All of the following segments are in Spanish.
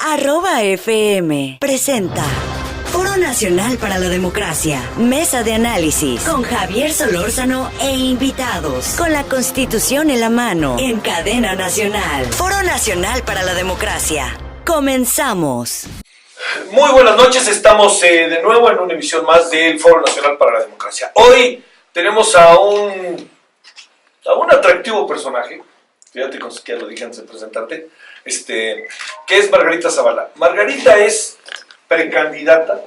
@FM presenta Foro Nacional para la Democracia, mesa de análisis con Javier Solórzano e invitados, con la Constitución en la mano, en cadena nacional. Foro Nacional para la Democracia. Comenzamos. Muy buenas noches, estamos de nuevo en una emisión más del Foro Nacional para la Democracia. Hoy tenemos a un atractivo personaje, fíjate que ya lo dije antes de presentarte, que es Margarita Zavala. Margarita es precandidata,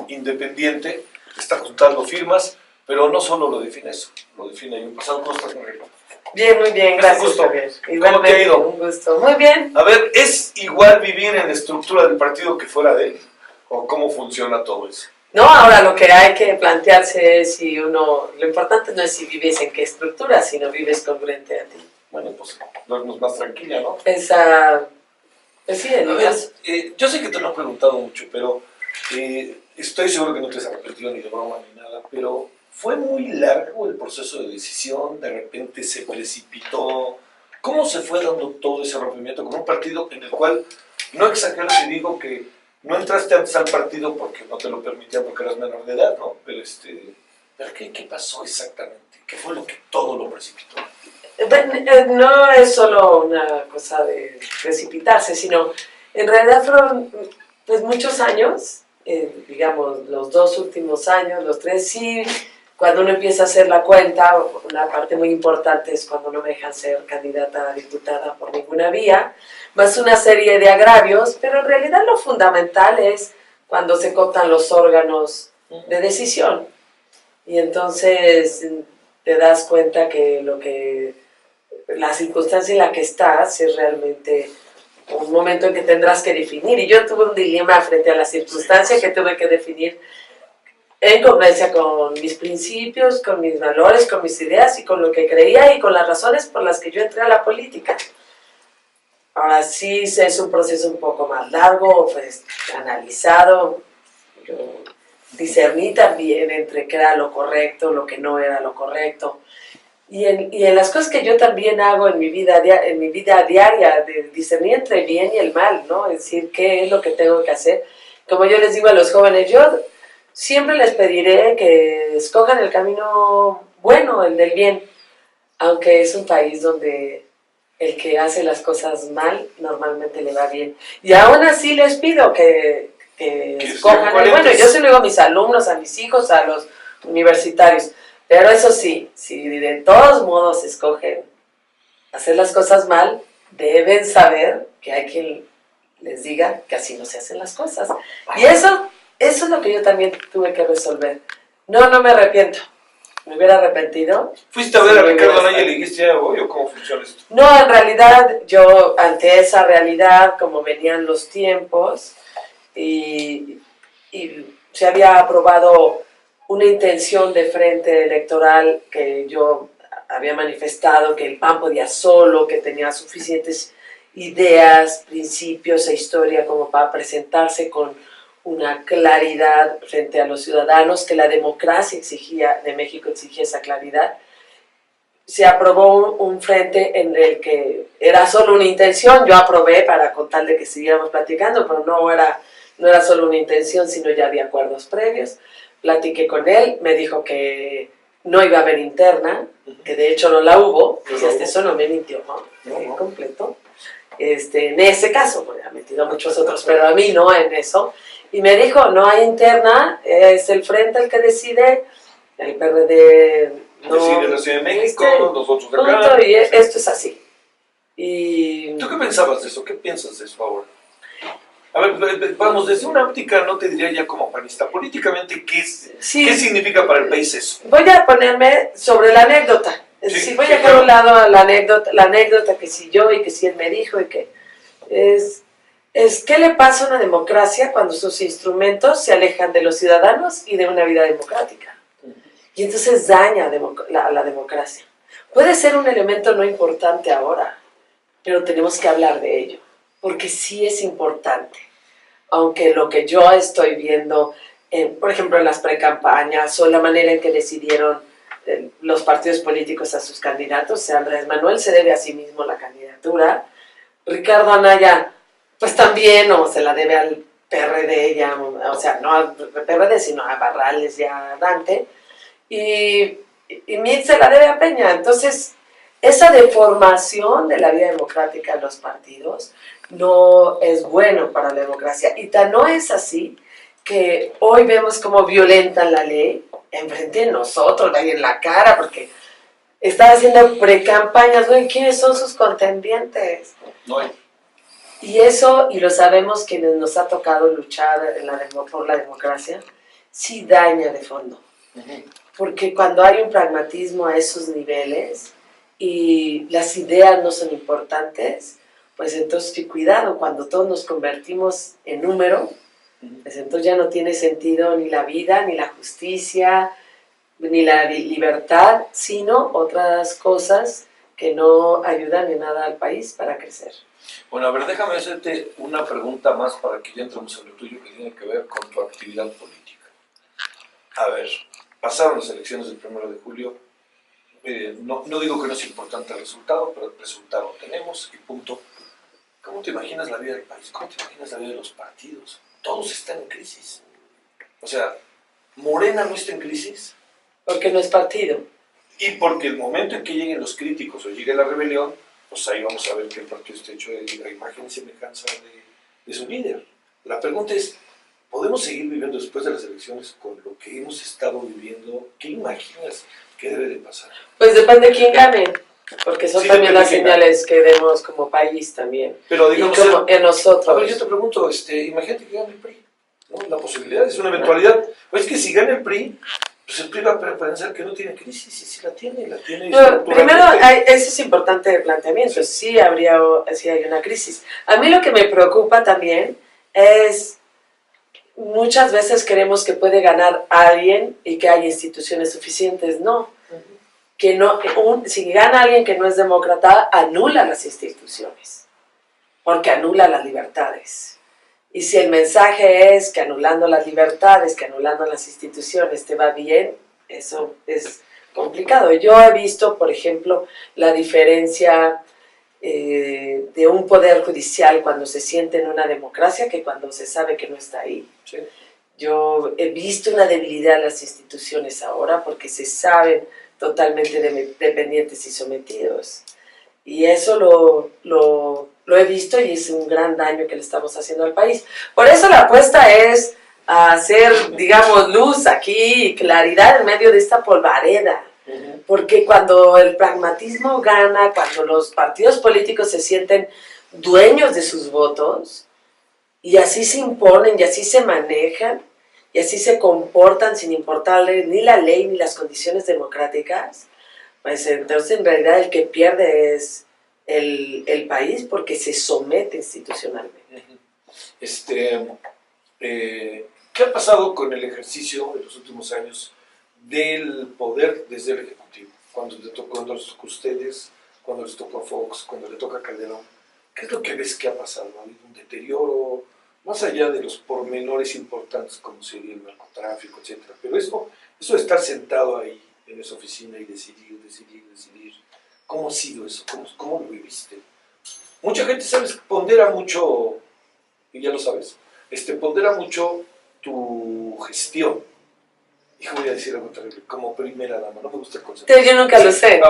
independiente, está juntando firmas, pero no solo lo define eso, lo define ahí un pasado. ¿Cómo estás, Margarita? Bien, muy bien, gracias, Javier. ¿Cómo te ha ido? Un gusto. Muy bien. A ver, ¿es igual vivir en la estructura del partido que fuera de él? ¿O cómo funciona todo eso? No, ahora lo que hay que plantearse es si lo importante no es si vives en qué estructura, sino vives congruente a ti. Bueno, pues duermes más tranquila, ¿no? Pues sí, yo sé que te lo he preguntado mucho, pero estoy seguro que no te has arrepentido ni de broma ni nada, pero ¿fue muy largo el proceso de decisión? ¿De repente se precipitó? ¿Cómo se fue dando todo ese rompimiento con un partido en el cual, no exagero si digo que no entraste antes al partido porque no te lo permitían porque eras menor de edad, ¿no? Pero ¿qué pasó exactamente? ¿Qué fue lo que todo lo precipitó? No es solo una cosa de precipitarse, sino en realidad fueron pues muchos años, digamos los 2 últimos años, los 3, sí. Cuando uno empieza a hacer la cuenta, una parte muy importante es cuando no me dejan ser candidata a diputada por ninguna vía, más una serie de agravios, pero en realidad lo fundamental es cuando se cooptan los órganos de decisión. Y entonces te das cuenta que la circunstancia en la que estás es realmente un momento en que tendrás que definir. Y yo tuve un dilema frente a la circunstancia que tuve que definir en congruencia con mis principios, con mis valores, con mis ideas y con lo que creía y con las razones por las que yo entré a la política. Ahora sí es un proceso un poco más largo, pues analizado. Yo discerní también entre qué era lo correcto, lo que no era lo correcto. Y en las cosas que yo también hago en mi vida diaria, de discernir entre el bien y el mal, ¿no? Es decir, qué es lo que tengo que hacer. Como yo les digo a los jóvenes, yo siempre les pediré que escojan el camino bueno, el del bien, aunque es un país donde el que hace las cosas mal normalmente le va bien. Y aún así les pido que escojan el bueno. Yo se lo digo a mis alumnos, a mis hijos, a los universitarios. Pero eso sí, si de todos modos escogen hacer las cosas mal, deben saber que hay quien les diga que así no se hacen las cosas. Y eso es lo que yo también tuve que resolver. No me arrepiento. ¿Me hubiera arrepentido? ¿Fuiste a ver a Ricardo Anaya y le dijiste ya voy o cómo funciona esto? No, en realidad yo ante esa realidad, como venían los tiempos y se había aprobado una intención de frente electoral que yo había manifestado que el PAN podía solo, que tenía suficientes ideas, principios e historia como para presentarse con una claridad frente a los ciudadanos, que la democracia de México exigía esa claridad. Se aprobó un frente en el que era solo una intención, yo aprobé para contarle que siguiéramos platicando, pero no era solo una intención, sino ya había acuerdos previos. Platiqué con él, me dijo que no iba a haber interna, que de hecho no la hubo, y hasta eso no me mintió, ¿no? Completo. En ese caso, porque ha metido a muchos otros, pero a mí no en eso. Y me dijo, no hay interna, es el frente el que decide, el PRD no decide la Ciudad de México, nosotros de acá. Y esto es así. Y ¿tú qué pensabas de eso? ¿Qué piensas de eso ahora? A ver, vamos, desde una óptica, no te diría ya como panista, políticamente, ¿qué significa para el país eso? Voy a ponerme sobre la anécdota. Es decir, voy a dejar a un lado la anécdota que si yo y que si él me dijo y que es ¿qué le pasa a una democracia cuando sus instrumentos se alejan de los ciudadanos y de una vida democrática? Y entonces daña a la democracia. Puede ser un elemento no importante ahora, pero tenemos que hablar de ello, porque sí es importante. Aunque lo que yo estoy viendo, por ejemplo, en las precampañas o la manera en que decidieron los partidos políticos a sus candidatos, Andrés Manuel se debe a sí mismo la candidatura, Ricardo Anaya pues también, o se la debe al PRD ya, o sea, no al PRD, sino a Barrales y a Dante, y Mitt se la debe a Peña. Entonces, esa deformación de la vida democrática en los partidos no es bueno para la democracia. Y tan no es así que hoy vemos cómo violentan la ley enfrente de nosotros, ahí en la cara, porque están haciendo pre-campañas, güey, ¿quiénes son sus contendientes? No hay. Y eso, y lo sabemos quienes nos ha tocado luchar por la democracia, sí daña de fondo. Porque cuando hay un pragmatismo a esos niveles y las ideas no son importantes, pues entonces sí, cuidado, cuando todos nos convertimos en número, pues entonces ya no tiene sentido ni la vida, ni la justicia, ni la libertad, sino otras cosas que no ayudan en nada al país para crecer. Bueno, a ver, déjame hacerte una pregunta más para que ya entremos en lo tuyo, que tiene que ver con tu actividad política. A ver, pasaron las elecciones del 1 de julio, no digo que no es importante el resultado, pero el resultado lo tenemos y punto. ¿Cómo te imaginas la vida del país? ¿Cómo te imaginas la vida de los partidos? Todos están en crisis. O sea, ¿Morena no está en crisis? Porque no es partido. Y porque el momento en que lleguen los críticos o llegue la rebelión, pues ahí vamos a ver que el partido está hecho de la imagen y semejanza de su líder. La pregunta es, ¿podemos seguir viviendo después de las elecciones con lo que hemos estado viviendo? ¿Qué imaginas que debe de pasar? Pues depende de quién gane, porque son Sí, también las depende de quién señales que demos como país también. Pero digamos, y como en nosotros. a ver, yo te pregunto, imagínate que gane el PRI, ¿no? La posibilidad es una eventualidad. Pues es que si gana el PRI, pues el PRI va a pensar que no tiene crisis, y sí la tiene. No, primero, eso es importante el planteamiento, sí hay una crisis. A mí lo que me preocupa también es, muchas veces queremos que puede ganar alguien y que hay instituciones suficientes, no. Que no si gana alguien que no es demócrata, anula las instituciones, porque anula las libertades. Y si el mensaje es que anulando las libertades, que anulando las instituciones te va bien, eso es complicado. Yo he visto, por ejemplo, la diferencia de un poder judicial cuando se siente en una democracia que cuando se sabe que no está ahí. Sí. Yo he visto una debilidad en las instituciones ahora porque se saben totalmente dependientes y sometidos. Y eso lo he visto y es un gran daño que le estamos haciendo al país. Por eso la apuesta es a hacer, digamos, luz aquí y claridad en medio de esta polvareda. Porque cuando el pragmatismo gana, cuando los partidos políticos se sienten dueños de sus votos y así se imponen y así se manejan y así se comportan sin importarle ni la ley ni las condiciones democráticas, pues entonces en realidad el que pierde es el país porque se somete institucionalmente. ¿Qué ha pasado con el ejercicio en los últimos años del poder desde el Ejecutivo? Cuando les tocó a ustedes, cuando les tocó a Fox, cuando le toca a Calderón, ¿qué es lo que ves que ha pasado? ¿Ha habido un deterioro? Más allá de los pormenores importantes como sería el narcotráfico, etcétera. Pero eso de estar sentado ahí en esa oficina y decidir, ¿cómo ha sido eso? ¿Cómo lo viviste? Mucha gente, ¿sabes? Pondera mucho, y ya lo sabes, pondera mucho tu gestión. Hijo, voy a decir algo terrible, como primera dama, no me gusta el concepto. Yo nunca lo sé,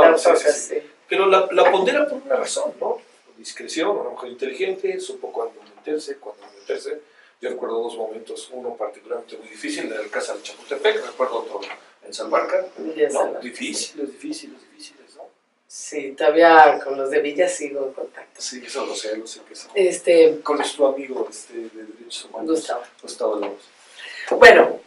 sí. Pero la pondera por una razón, ¿no? Discreción, una mujer inteligente, supo cuándo meterse, cuándo no meterse. Yo recuerdo dos momentos, uno particularmente muy difícil, el Alcázar de Chapultepec, recuerdo otro en Salvarca, ¿no? Difíciles, ¿no? Sí, todavía con los de Villa sigo en contacto. Sí, eso lo sé que sí. Con nuestro amigo de Derechos Humanos, Gustavo Lobos. Bueno,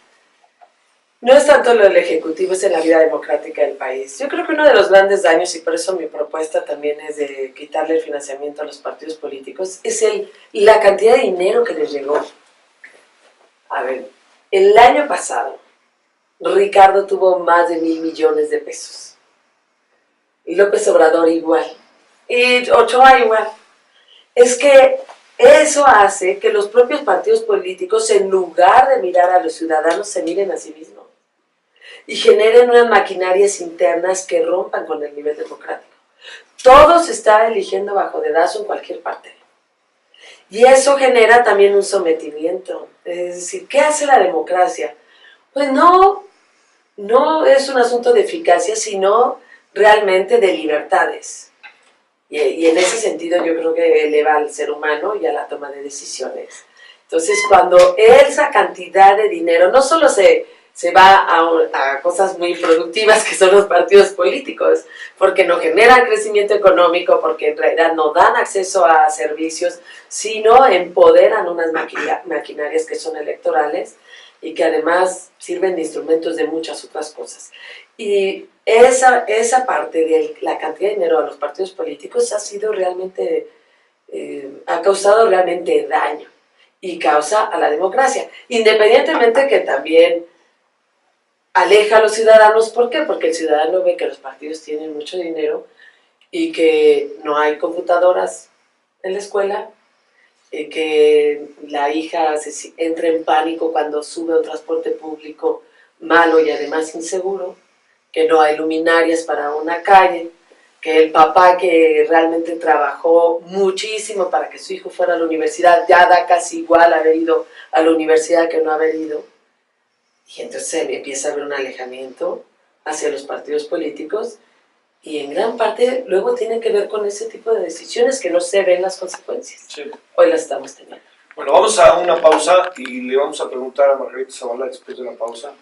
no es tanto lo del Ejecutivo, es en la vida democrática del país. Yo creo que uno de los grandes daños, y por eso mi propuesta también es de quitarle el financiamiento a los partidos políticos, es la cantidad de dinero que les llegó. A ver, el año pasado, Ricardo tuvo más de 1,000 millones de pesos. Y López Obrador igual. Y Ochoa igual. Es que eso hace que los propios partidos políticos, en lugar de mirar a los ciudadanos, se miren a sí mismos. Y generen unas maquinarias internas que rompan con el nivel democrático. Todo se está eligiendo bajo dedazo en cualquier parte. Y eso genera también un sometimiento. Es decir, ¿qué hace la democracia? Pues no es un asunto de eficacia, sino realmente de libertades. Y en ese sentido yo creo que eleva al ser humano y a la toma de decisiones. Entonces, cuando esa cantidad de dinero no solo se va a cosas muy productivas que son los partidos políticos, porque no generan crecimiento económico, porque en realidad no dan acceso a servicios, sino empoderan unas maquinarias que son electorales y que además sirven de instrumentos de muchas otras cosas. Y esa parte de la cantidad de dinero a los partidos políticos ha sido realmente, ha causado realmente daño y causa a la democracia, independientemente que también aleja a los ciudadanos. ¿Por qué? Porque el ciudadano ve que los partidos tienen mucho dinero y que no hay computadoras en la escuela, que la hija entra en pánico cuando sube a un transporte público malo y además inseguro, que no hay luminarias para una calle, que el papá que realmente trabajó muchísimo para que su hijo fuera a la universidad ya da casi igual haber ido a la universidad que no haber ido. Y entonces empieza a haber un alejamiento hacia los partidos políticos y en gran parte luego tiene que ver con ese tipo de decisiones que no se ven las consecuencias. Sí. Hoy las estamos teniendo. Bueno, vamos a una pausa y le vamos a preguntar a Margarita Zavala después de la pausa.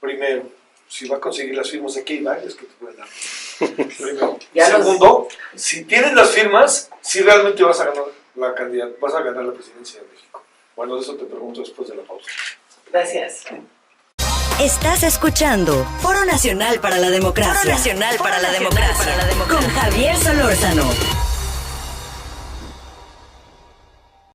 Primero, si va a conseguir las firmas, aquí hay varias que te pueden dar. Primero. Segundo, si tienes las firmas, si realmente vas a ganar la candidatura, vas a ganar la presidencia de México. Bueno, de eso te pregunto después de la pausa. Gracias. Estás escuchando Foro Nacional para la Democracia. Foro Nacional para la Democracia. Con Javier Solórzano.